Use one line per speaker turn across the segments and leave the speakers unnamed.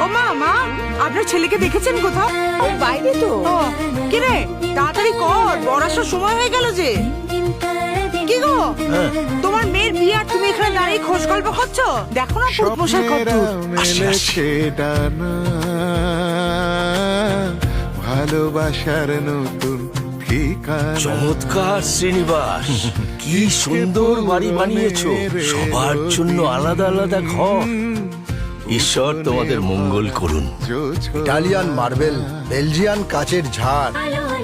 ও মা, মা, আপনার ছেলেকে দেখেছেন কোথাও?
ওই বাইরে তো।
ও, কি রে, তাড়াতাড়ি কর, বড় আসার সময় হয়ে গেল যে। কি গো, তোমার মেয়ের বিয়ে আর তুমি এখানে দাঁড়িয়ে খোঁজ গল্প করছো? দেখো না পুরুষ মশাই কত দূর।
মেলেছে ডানা, ভালোবাসার নতুন ঠিকানা।
চমৎকার শ্রীনিবাস, কি সুন্দর বাড়ি বানিয়েছো, সবার জন্য আলাদা আলাদা ঘর। ঈশ্বর তোমাদের মঙ্গল করুন।
ইটালিয়ান মার্বেল, বেলজিয়ান কাচের ঝাড়,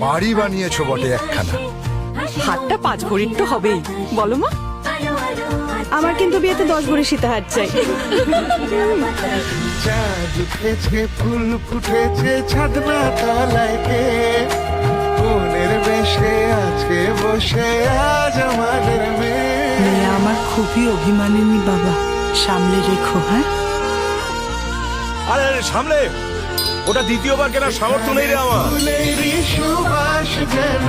বাড়ি বানিয়েছো বটে একখানা।
হাতটা 5 ভরির তো হবেই, বলো মা? আমার কিন্তু বিয়েতে 10 ভরি সীতাহার চাই।
চাঁদ উঠেছে, ফুল ফুটেছে, ছাদনা তলায় কে মনের বেশে আছে বসে আজ আমাদের
মেয়ে আমার খুবই অভিমানিনী বাবা, সামলে রেখো। হ্যাঁ,
আরে সামলে, ওটা দ্বিতীয়বার কেনার সামর্থ্য নেই রে আমার।
ফুলেরই সুবাস যেন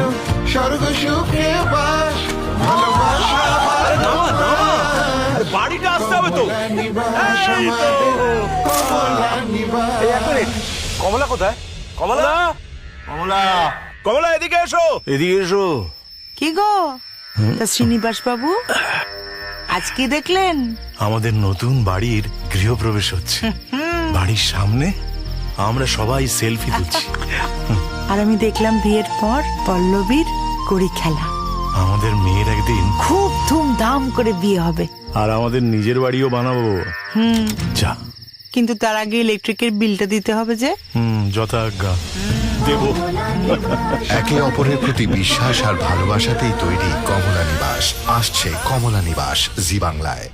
স্বর্গ সুখে বাস, ভালোবাসা
বাড়িটা আসতে হবে তো। কমলা কোথায়? কমলা, কমলা, কমলা, এদিকে এসো, এদিকে এসো।
কি গো, তা শ্রীনিবাস বাবু আজ কি দেখলেন?
আমাদের নতুন বাড়ির গৃহপ্রবেশ হচ্ছে। বাড়ির সামনে আমরা সবাই সেলফি তুলছি।
আর আমি দেখলাম বিয়ের পর পল্লবীর কড়ি খেলা।
আমাদের মেয়ের একদিন
খুব ধুমধাম করে বিয়ে হবে।
আর আমাদের নিজের বাড়িও বানাবো। যা,
কিন্তু তার আগে ইলেকট্রিকের বিলটা দিতে হবে যে।
যথাজ্ঞা দেব।
একে অপরের প্রতি বিশ্বাস আর ভালোবাসাতেই তৈরি কমলা নিবাস। আসছে কমলা নিবাস জি বাংলায়।